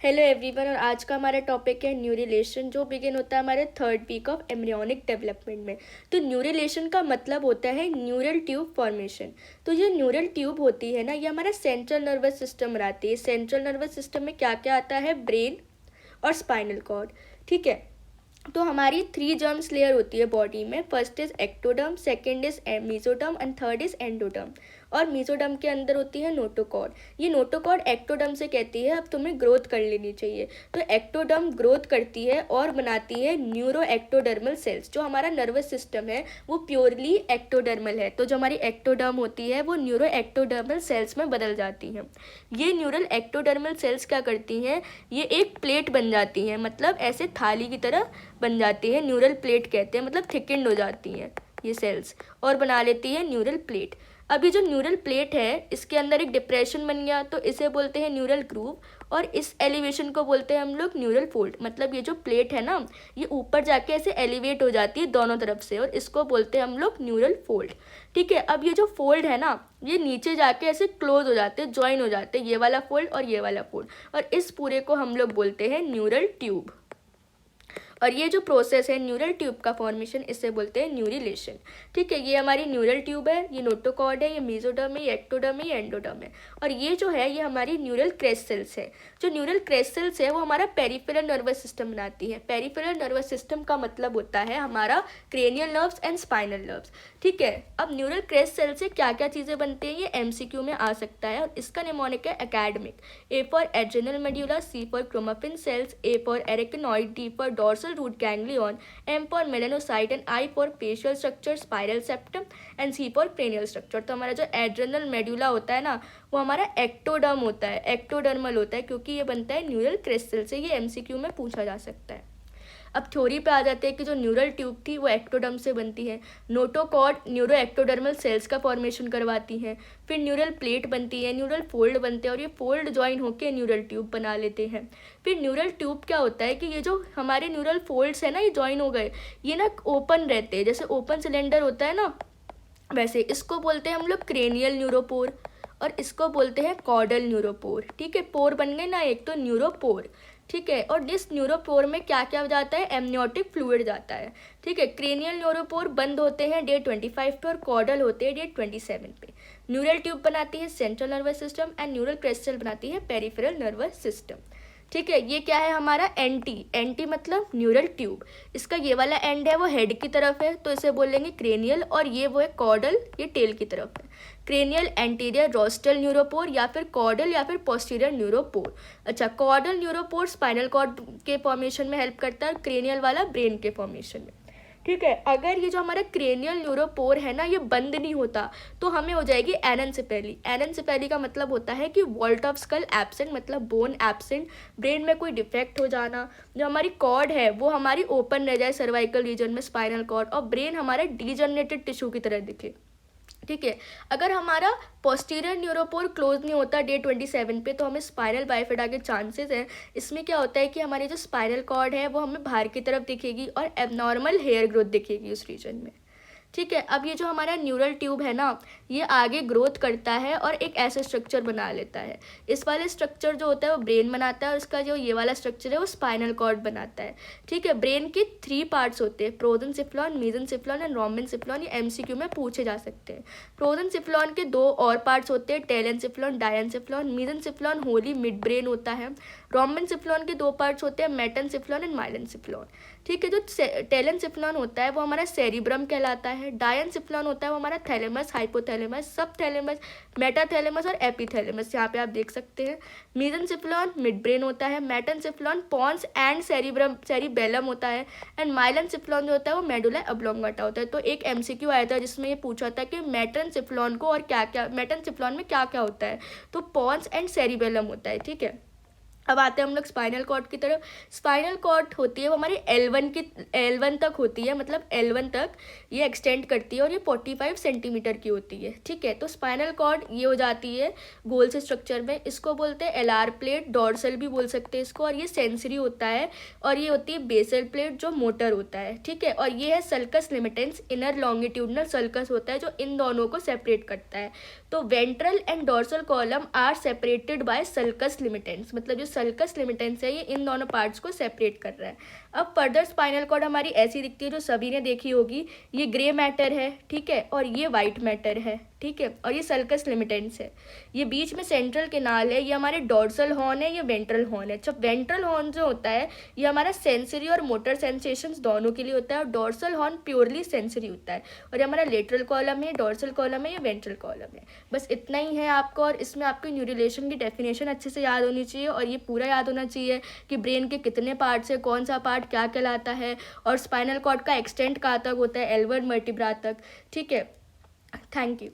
Hello everyone, और आज का हमारा टॉपिक है न्यू रिलेशन, जो बिगिन होता है हमारे third week of embryonic development में। तो न्यू रिलेशन का मतलब होता है न्यूरल ट्यूब फॉर्मेशन। तो ये न्यूरल ट्यूब होती है ना, ये हमारा सेंट्रल नर्वस सिस्टम बनाती है। सेंट्रल नर्वस सिस्टम में क्या क्या आता है? ब्रेन और स्पाइनल कॉर्ड। ठीक है, तो हमारी 3 जर्म्स लेयर होती है बॉडी में। First is ectoderm, second is mesoderm and third is endoderm. और मेसोडर्म के अंदर होती है नोटोकॉर्ड। ये नोटोकॉर्ड एक्टोडर्म से कहती है अब तुम्हें ग्रोथ कर लेनी चाहिए। तो एक्टोडर्म ग्रोथ करती है और बनाती है न्यूरो एक्टोडर्मल सेल्स। जो हमारा नर्वस सिस्टम है वो प्योरली एक्टोडर्मल है, तो जो हमारी एक्टोडर्म होती है वो न्यूरो एक्टोडर्मल सेल्स में बदल जाती हैं। ये न्यूरल एक्टोडर्मल सेल्स क्या करती हैं? ये एक प्लेट बन जाती हैं, मतलब ऐसे थाली की तरह बन जाती है। न्यूरल प्लेट कहते हैं, मतलब थिकेंड हो जाती हैं ये सेल्स और बना लेती है न्यूरल प्लेट। अभी जो न्यूरल प्लेट है इसके अंदर एक डिप्रेशन बन गया, तो इसे बोलते हैं न्यूरल ग्रूव, और इस एलिवेशन को बोलते हैं हम लोग न्यूरल फोल्ड। मतलब ये जो प्लेट है ना, ये ऊपर जाके ऐसे एलिवेट हो जाती है दोनों तरफ से, और इसको बोलते हैं हम लोग न्यूरल फोल्ड। ठीक है, अब ये जो फोल्ड है ना, ये नीचे जाके ऐसे क्लोज हो जाते हैं, ज्वाइन हो जाते हैं, ये वाला फोल्ड और ये वाला फोल्ड, और इस पूरे को हम लोग बोलते हैं न्यूरल ट्यूब। और ये जो प्रोसेस है न्यूरल ट्यूब का फॉर्मेशन, इसे बोलते हैं न्यू रिलेशन। ठीक है, ये हमारी न्यूरल ट्यूब है, ये नोटोकॉर्ड है, ये मेसोडर्म है, ये एक्टोडर्म है, ये एंडोडर्म है। और ये जो है ये हमारी न्यूरल क्रेस्ट सेल्स है। जो न्यूरल क्रेस्ट सेल्स है वो हमारा पेरिफेरल नर्वस सिस्टम बनाती है। पेरिफेरल नर्वस सिस्टम का मतलब होता है हमारा cranial nerves and spinal nerves. ठीक है, अब न्यूरल क्रेस्ट सेल से क्या क्या चीज़ें बनती हैं ये एमसीक्यू में आ सकता है, और इसका निमोनिक है academic. A for adrenal medulla, C for chromaffin cells, A for arachnoid, D for dorsal root ganglion, M for melanocyte and I for facial structure, spiral septum and C for cranial structure। तो हमारा जो adrenal medulla होता है ना, वो हमारा ectoderm होता है, एक्टोडर्मल होता है, क्योंकि ये बनता है न्यूरल क्रेस्ट सेल से। ये एमसीक्यू में पूछा जा सकता है। अब थ्योरी पे आ जाते हैं कि जो न्यूरल ट्यूब थी वो एक्टोडर्म से बनती है। नोटोकॉर्ड न्यूरो एक्टोडर्मल सेल्स का फॉर्मेशन करवाती हैं, फिर न्यूरल प्लेट बनती है, न्यूरल फोल्ड बनते हैं, और ये फोल्ड ज्वाइन होकर न्यूरल ट्यूब बना लेते हैं। फिर न्यूरल ट्यूब क्या होता है कि ये जो हमारे न्यूरल फोल्ड्स है ना, ये ज्वाइन हो गए, ये ना ओपन रहते हैं, जैसे ओपन सिलेंडर होता है ना, वैसे इसको बोलते हैं हम लोग क्रेनियल न्यूरोपोर, और इसको बोलते हैं कॉर्डल न्यूरोपोर। ठीक है, पोर बन गए ना एक, तो न्यूरोपोर। ठीक है, और इस न्यूरोपोर में क्या क्या जाता है? एमनियोटिक फ्लूइड जाता है। ठीक है, क्रेनियल न्यूरोपोर बंद होते हैं डे 25 पे और कॉर्डल होते हैं डे 27 पे। न्यूरल ट्यूब बनाती है central nervous system and neural crystal बनाती है पेरिफेरल नर्वस सिस्टम। ठीक है, ये क्या है हमारा? एंटी मतलब न्यूरल ट्यूब। इसका ये वाला एंड है वो हेड की तरफ है, तो इसे बोलेंगे क्रेनियल, और ये वो है कॉर्डल, ये टेल की तरफ है। क्रेनियल एंटीरियर रोस्टल न्यूरोपोर, या फिर कॉर्डल, या फिर पोस्टीरियर न्यूरोपोर। अच्छा, कॉर्डल न्यूरोपोर स्पाइनल कॉर्ड के फॉर्मेशन में हेल्प करता है, क्रेनियल वाला ब्रेन के फॉर्मेशन में। ठीक है, अगर ये जो हमारा क्रेनियल न्यूरोपोर है ना, ये बंद नहीं होता तो हमें हो जाएगी एनेंसेफेली। एनेंसेफेली का मतलब होता है कि वॉल्ट ऑफ स्कल एब्सेंट, मतलब बोन एब्सेंट, ब्रेन में कोई डिफेक्ट हो जाना। जो हमारी कॉर्ड है वो हमारी ओपन रह जाए सर्वाइकल रीजन में, स्पाइनल कॉर्ड, और ब्रेन हमारा डीजनरेटेड टिश्यू की तरह दिखे। ठीक है, अगर हमारा पोस्टीरियर न्यूरोपोर क्लोज नहीं होता डे 27 पे, तो हमें स्पाइनल बाइफिडा के चांसेस हैं। इसमें क्या होता है कि हमारी जो स्पाइनल कॉर्ड है वो हमें बाहर की तरफ दिखेगी और एबनॉर्मल हेयर ग्रोथ दिखेगी उस रीजन में। ठीक है, अब ये जो हमारा न्यूरल ट्यूब है ना, ये आगे ग्रोथ करता है और एक ऐसा स्ट्रक्चर बना लेता है। इस वाले स्ट्रक्चर जो होता है वो ब्रेन बनाता है, और इसका जो ये वाला स्ट्रक्चर है वो स्पाइनल कॉर्ड बनाता है। ठीक है, ब्रेन के 3 पार्ट्स होते हैं, प्रोजेंसिफ्लॉन, मेसेंसिफ्लॉन एंड रोमेंसिफ्लॉन। ये एमसीक्यू में पूछे जा सकते हैं। प्रोजेंसिफ्लॉन के 2 और पार्ट्स होते हैं, टेलेंसिफ्लॉन, डायंसिफ्लॉन। मेसेंसिफ्लॉन होली मिड ब्रेन होता है। रोमेंसिफ्लॉन के 2 पार्ट्स होते हैं, मेटेंसिफ्लॉन एंड माइलेंसिफ्लॉन। ठीक है, जो टेलेंसिफ्लॉन होता है वो हमारा सेरिब्रम कहलाता है। डायंसिफ्लॉन होता है वो हमारा थैलेमस, हाइपोथैलेमस, सब थैलेमस, मेटाथैलेमस और एपिथैलेमस, यहाँ पे आप देख सकते हैं। मेसेंसिफ्लॉन मिड ब्रेन होता है। मेटेंसिफ्लॉन पॉन्स एंड सेरिबेलम होता है। एंड माइलेंसिफ्लॉन जो होता है वो मेडुला ऑब्लोंगाटा होता है। तो एक एमसीक्यू आया था जिसमें ये पूछा था कि मेटेंसिफ्लॉन को और क्या क्या, मेटेंसिफ्लॉन में क्या क्या होता है, तो पॉन्स एंड सेरिबेलम होता है। ठीक है, अब आते हैं हम लोग स्पाइनल कॉर्ड की तरफ। स्पाइनल कॉर्ड होती है वो हमारी L1 तक होती है, मतलब L1 तक ये एक्सटेंड करती है, और ये 45 सेंटीमीटर की होती है। ठीक है, तो स्पाइनल कॉर्ड ये हो जाती है गोल से स्ट्रक्चर में, इसको बोलते हैं एलआर प्लेट, डॉर्सल भी बोल सकते हैं इसको, और ये सेंसरी होता है, और ये होती है बेसल प्लेट जो मोटर होता है। ठीक है, और ये है सल्कस लिमिटेंस, इनर लॉन्गिट्यूडनल सल्कस होता है जो इन दोनों को सेपरेट करता है। तो ventral and dorsal column are separated by sulcus limitans, मतलब जो सल्कस लिमिटेंस है ये इन दोनों पार्ट्स को सेपरेट कर रहा है। अब फर्दर स्पाइनल कॉर्ड हमारी ऐसी दिखती है जो सभी ने देखी होगी, ये ग्रे मैटर है, ठीक है, और ये वाइट मैटर है, ठीक है, और ये सल्कस लिमिटेंस है। ये बीच में सेंट्रल केनाल है, ये हमारे डॉर्सल हॉर्न है, ये वेंट्रल हॉर्न है। जब वेंट्रल हॉर्न जो होता है ये हमारा सेंसरी और मोटर सेंसेशंस दोनों के लिए होता है, और डॉर्सल हॉर्न प्योरली सेंसरी होता है। और ये हमारा लेटरल कॉलम है, डॉर्सल कॉलम है, ये वेंट्रल कॉलम है। बस इतना ही है आपको, और इसमें आपको न्यूरिलेशन की डेफिनेशन अच्छे से याद होनी चाहिए, और ये पूरा याद होना चाहिए कि ब्रेन के कितने पार्ट्स है, कौन सा पार्ट क्या कहलाता है, और स्पाइनल कॉर्ड का एक्सटेंट कहाँ तक होता है, L1 वर्टिब्रा तक, ठीक है। Thank you.